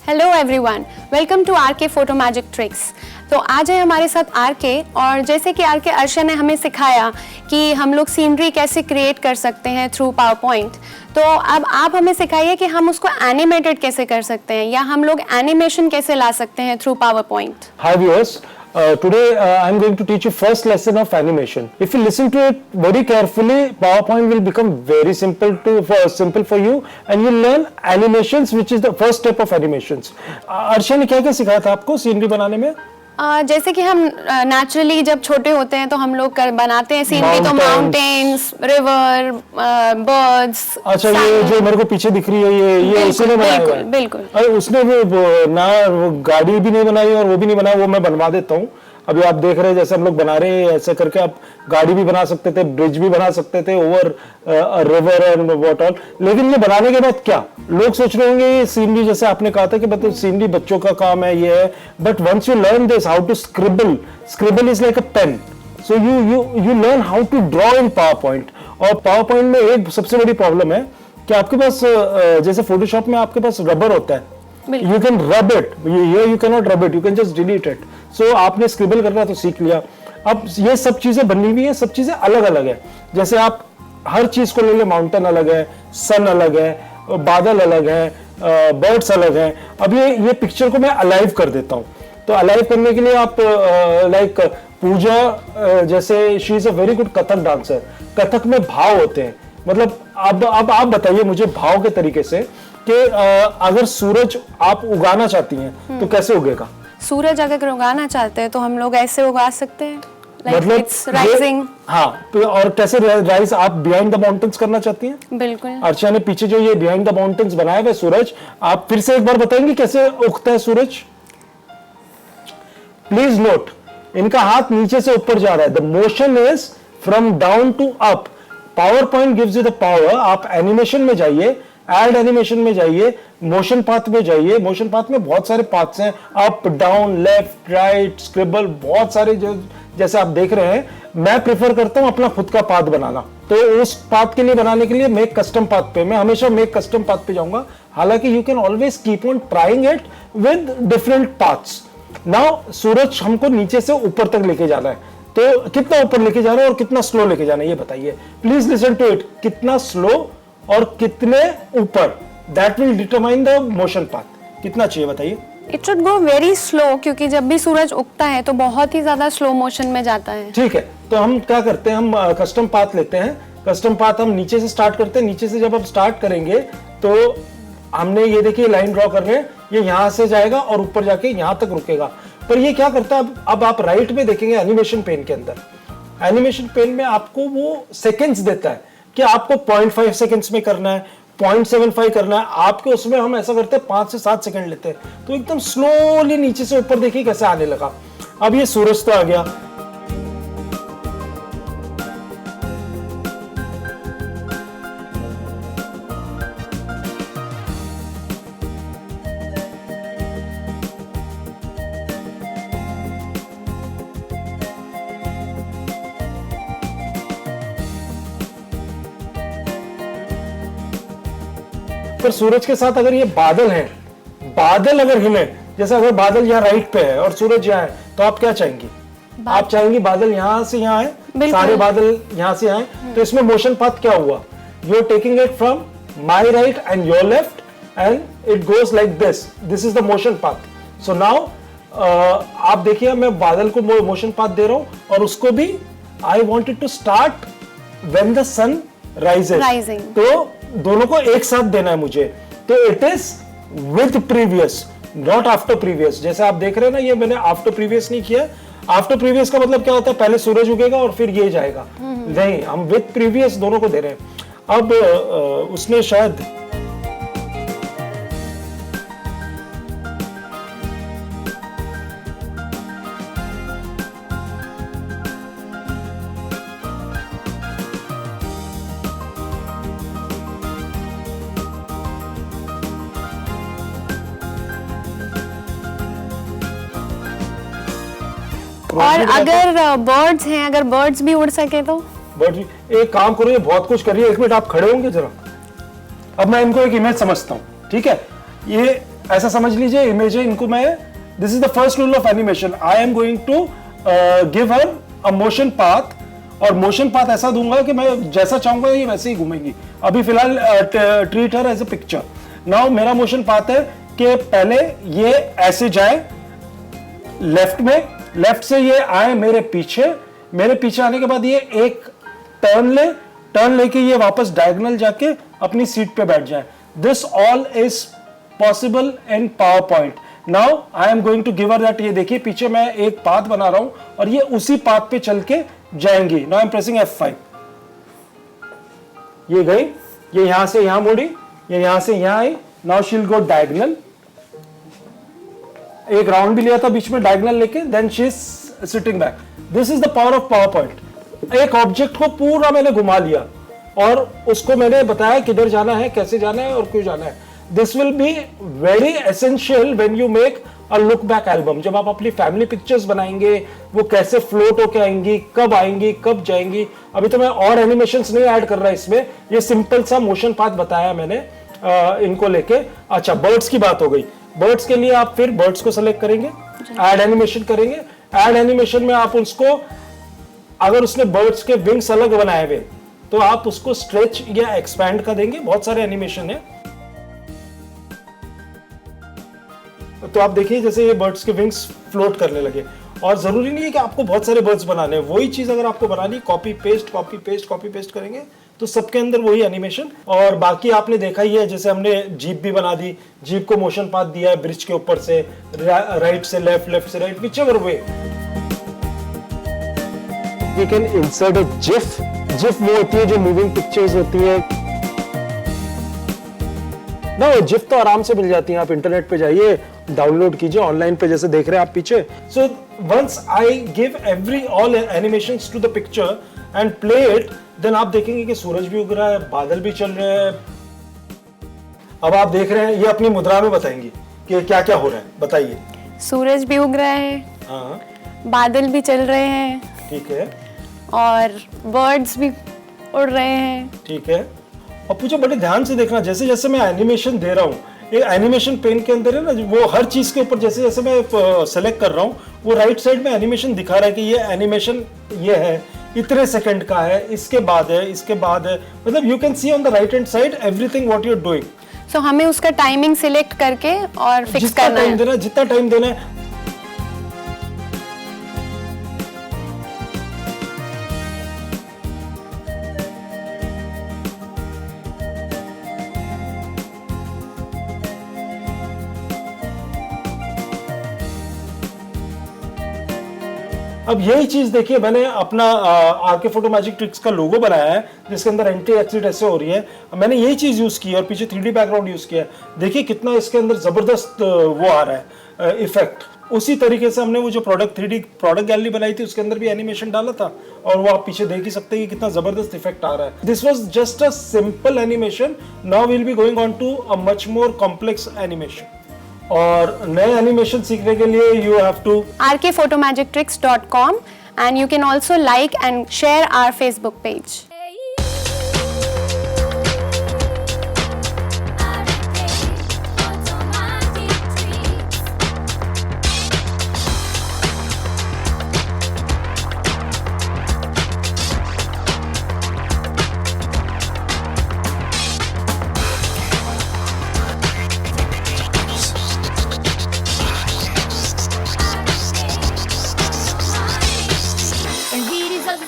Hello everyone, welcome to R K photo magic tricks. तो आज है हमारे साथ आर के, और जैसे कि आर के अर्शा ने हमें सिखाया कि हम लोग सीनरी कैसे क्रिएट कर सकते हैं थ्रू पावर पॉइंट, तो अब आप हमें सिखाइए कि हम उसको एनिमेटेड कैसे कर सकते हैं या हम लोग एनिमेशन कैसे ला सकते हैं through power point. Hi viewers, today I'm going to teach you first lesson of animation. If you listen to it very carefully, PowerPoint will become very simple for you, and you'll learn animations, which is the first step of animations. अर्षा ने क्या क्या सिखाया था आपको scenery बनाने में? जैसे कि हम नेचुरली जब छोटे होते हैं तो हम लोग बनाते हैं सीनरी, तो माउंटेन्स, रिवर, बर्ड्स। अच्छा, ये जो मेरे को पीछे दिख रही है ये उसी ने बनाया हुआ है? बिल्कुल। अरे उसने वो गाड़ी भी नहीं बनाई और वो भी नहीं बनाया, वो मैं बनवा देता हूँ। अभी आप देख रहे हैं जैसे हम लोग बना रहे हैं, ऐसे करके आप गाड़ी भी बना सकते थे, ब्रिज भी बना सकते थे over river and what all. लेकिन ये बनाने के बाद क्या लोग सोच रहे होंगे, ये सीनरी जैसे आपने कहा था कि मतलब सीनरी बच्चों का काम है, ये है। But once you learn this how to scribble is like a pen, so you learn how to draw in PowerPoint. और पावर पॉइंट में एक सबसे बड़ी प्रॉब्लम है कि आपके पास जैसे फोटोशॉप में आपके पास रबर होता है, you can rub it, here you cannot rub it, you can just delete it. So आपने स्क्रिबल करना तो सीख लिया। अब ये सब चीजें बनी हुई है, सब चीजें अलग अलग है। जैसे आप हर चीज को ले ले, माउंटेन अलग है, सन अलग है, बादल अलग है, बर्ड्स अलग हैं। अब ये पिक्चर को मैं अलाइव कर देता हूँ। तो अलाइव करने के लिए आप लाइक पूजा जैसे she is a very good Kathak dancer. Kathak में भाव होते हैं, मतलब अब आप बताइए मुझे भाव के तरीके से कि अगर सूरज आप उगाना चाहती हैं तो कैसे उगेगा? सूरज अगर उगाना चाहते हैं तो हम लोग ऐसे उगा सकते हैं, मतलब इट्स राइजिंग। हाँ, और कैसे राइज? आप बिहाइंड द माउंटेन्स करना चाहती हैं? बिल्कुल। अर्चना ने पीछे जो ये बिहाइंड द माउंटेन्स बनाया हुआ सूरज, आप फिर से एक बार बताएंगे कैसे उगता है सूरज? प्लीज नोट, इनका हाथ नीचे से ऊपर जा रहा है। The motion is from down to up. PowerPoint gives you the power. आप एनिमेशन में जाइए, एड एनिमेशन में जाइए, मोशन पाथ में जाइए। मोशन पाथ में बहुत सारे पाथ्स हैं, up down left right scribble, बहुत सारे जो जैसे आप देख रहे हैं। मैं प्रेफर करता हूं अपना खुद का पाथ बनाना, तो उस पाथ के लिए बनाने के लिए मेक कस्टम पाथ पे, मैं हमेशा मेक कस्टम पाथ पे जाऊंगा। हालांकि you can always keep on trying it with different paths. Now सूरज हमको नीचे से ऊपर तक लेके जाना है, तो कितना ऊपर लेके जाना है और कितना स्लो लेके जाना है ये बताइए। प्लीज लिसन टू इट, कितना स्लो और कितने ऊपर, that will determine the motion path. कितना चाहिए बताइए? It should go very slow, क्योंकि जब भी सूरज उगता है तो बहुत ही ज्यादा स्लो मोशन में जाता है। ठीक है, तो हम क्या करते हैं, हम कस्टम पाथ लेते हैं। कस्टम पाथ हम नीचे से स्टार्ट करते हैं। नीचे से जब हम स्टार्ट करेंगे तो हमने ये देखिए लाइन ड्रॉ कर रहे हैं, ये यहां से जाएगा और ऊपर जाके यहां तक रुकेगा। पर ये क्या करता है, अब आप राइट में देखेंगे एनिमेशन पेन के अंदर, एनिमेशन पेन में आपको वो सेकेंड्स देता है कि आपको 0.5 सेकेंड्स में करना है, 0.75 करना है। आपके उसमें हम ऐसा करते हैं 5 से 7 सेकंड लेते हैं, तो एकदम स्लोली नीचे से ऊपर देखिए कैसे आने लगा। अब ये सूरज तो आ गया, पर सूरज के साथ अगर ये बादल हैं, बादल अगर हिले, जैसे अगर बादल यहाँ राइट पे है और सूरज यहाँ है, तो आप क्या चाहेंगी? आप चाहेंगी बादल यहाँ से यहाँ है, सारे बादल यहाँ से आए। तो इसमें मोशन पाथ क्या हुआ? You are taking it from my right and your left and it goes like this. This is the motion path. So now आप देखिए, मैं बादल को मोशन पाथ दे रहा हूं और उसको भी I want it to start when the sun rises. तो दोनों को एक साथ देना है मुझे, तो it is with previous, not after previous. जैसे आप देख रहे हैं ना, ये मैंने आफ्टर प्रीवियस नहीं किया। आफ्टर प्रीवियस का मतलब क्या होता है, पहले सूरज उगेगा और फिर ये जाएगा। नहीं, हम विद प्रीवियस दोनों को दे रहे हैं। अब उसने शायद और अगर बर्ड्स हैं, अगर बर्ड्स भी उड़ सके तो? बर्ड्स भी, एक काम करो, ये बहुत कुछ कर रही है। एक मिनट आप खड़े होंगे जरा। अब मैं इनको एक इमेज समझता हूँ, ठीक है? ये ऐसा समझ लीजिए इमेज है, इनको मैं, this is the first rule of animation, I am going to give her a motion path, और मोशन पाथ ऐसा दूंगा कि मैं जैसा चाहूंगा ये वैसे ही घूमेंगी। अभी फिलहाल treat her as a picture. Now मेरा मोशन पाथ है कि पहले ये ऐसे जाए लेफ्ट में, लेफ्ट से ये आए मेरे पीछे आने के बाद ये एक टर्न लेके ये वापस डायगोनल जाके अपनी सीट पे बैठ जाए। This all is possible in PowerPoint. Now I am going to give her that, ये देखिए पीछे मैं एक पाथ बना रहा हूं और ये उसी पाथ पे चल के जाएंगी। Now I M pressing F5, ये गई, ये यहां से यहां मुड़ी, ये यहां से यहां आई। Now she will go diagonal, एक राउंड भी लिया था बीच में डायगोनल लेके, then she is sitting back. This is the power of power point. एक ऑब्जेक्ट को पूरा मैंने घुमा लिया और उसको मैंने बताया किधर जाना है, कैसे जाना है और क्यों जाना है। This will be very essential when you make a look back album. जब आप अपनी फैमिली पिक्चर्स बनाएंगे, वो कैसे फ्लोट होके आएंगी, कब जाएंगी। अभी तो मैं और एनिमेशंस नहीं ऐड कर रहा इसमें, ये सिंपल सा मोशन पाथ बताया मैंने इनको लेके। अच्छा, बर्ड्स की बात हो गई। बर्ड्स के लिए आप फिर बर्ड्स को सेलेक्ट करेंगे, ऐड एनिमेशन करेंगे। ऐड एनिमेशन में आप उसको, अगर उसने बर्ड्स के विंग्स अलग बनाए हुए तो आप उसको स्ट्रेच या एक्सपैंड कर देंगे। बहुत सारे एनिमेशन है, तो आप देखिए जैसे ये बर्ड्स के विंग्स फ्लोट करने लगे। और जरूरी नहीं है कि आपको बहुत सारे बर्ड्स बनाने हैं, वही चीज अगर आपको बनानी, कॉपी पेस्ट करेंगे तो सबके अंदर वही एनिमेशन। और बाकी आपने देखा ही है, जैसे हमने जीप भी बना दी, जीप को मोशन पाथ दिया है ब्रिज के ऊपर से, राइट से लेफ्ट, लेफ्ट से right, whichever way. We can insert a GIF. GIF वो होती है जो मूविंग पिक्चर्स होती है ना, वो जिफ तो आराम से मिल जाती है। आप इंटरनेट पे जाइए, डाउनलोड कीजिए ऑनलाइन पे, जैसे देख रहे हैं आप पीछे। So once I give all animations to the picture and play it, then आप देखेंगे कि सूरज भी उग रहा है, बादल भी चल रहे हैं। अब आप देख रहे हैं, ये अपनी मुद्रा में बताएंगी कि क्या क्या हो रहा है, बताइए। सूरज भी उग रहा है, हाँ, बादल भी चल रहे हैं, ठीक है, और बर्ड्स भी उड़ रहे हैं, ठीक है। और पूछो बड़े ध्यान से देखना, जैसे जैसे मैं एनिमेशन दे रहा हूँ, ये एनिमेशन पेन के अंदर है ना, वो हर चीज के ऊपर जैसे जैसे मैं सेलेक्ट कर रहा हूँ, वो राइट साइड में एनिमेशन दिखा रहा है कि ये एनिमेशन ये है, इतने सेकंड का है, इसके बाद है, मतलब you can see on the right hand side everything what you are doing. So हमें उसका टाइमिंग सिलेक्ट करके और फिक्स करना है, जितना टाइम देना है। अब यही चीज देखिए, मैंने अपना आरके फोटो मैजिक ट्रिक्स का लोगो बनाया है, जिसके अंदर एंटी एक्सिट ऐसे हो रही है। मैंने यही चीज यूज की है और पीछे 3D बैकग्राउंड यूज किया है। देखिए कितना इसके अंदर जबरदस्त वो आ रहा है इफेक्ट। उसी तरीके से हमने वो जो 3D प्रोडक्ट गैलरी बनाई थी, उसके अंदर भी एनिमेशन डाला था, और वो आप पीछे देख ही सकते हैं कि कितना जबरदस्त इफेक्ट आ रहा है। This was just a simple animation. Now we'll be going on to a much more complex animation. और नए एनिमेशन सीखने के लिए you have to rkphotomagictricks.com and you can also like and share our Facebook page.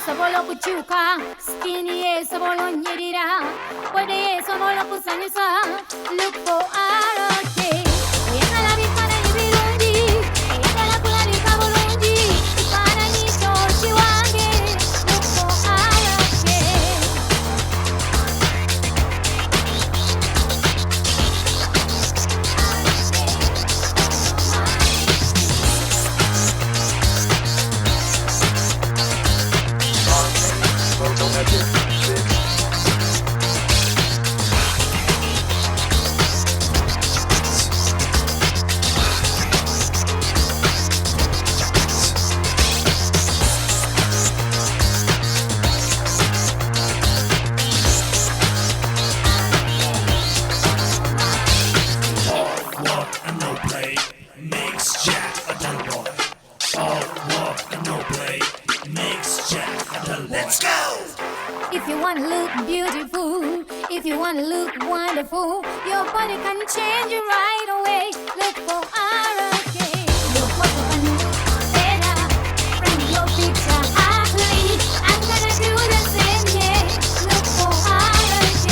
Sabolo kuchuka, skinny sabolo nyirira, pode sabolo kusanyusa, look for arote. Yekala bipana ibirundi, yekala kula bikaburundi, ipana ni shoshi wange, look for arote. wanna look wonderful, your body can change it right away. Look for RK. Your photo can look better from your picture athlete. I'm gonna do the same, yeah. Look for RK.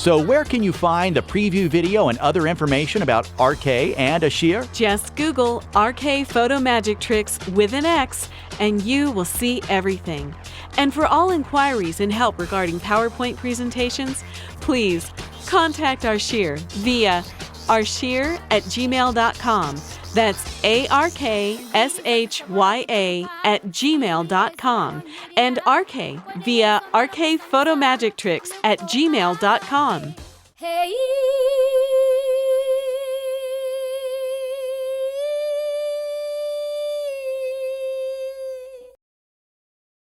So where can you find the preview video and other information about RK and Ashir? Just Google RK Photo Magic Tricks with an X and you will see everything. And for all inquiries and help regarding PowerPoint presentations, please contact Ashir via arshya@gmail.com. That's ARKSHYA@gmail.com. And RK via rkphotomagictricks@gmail.com. Hey.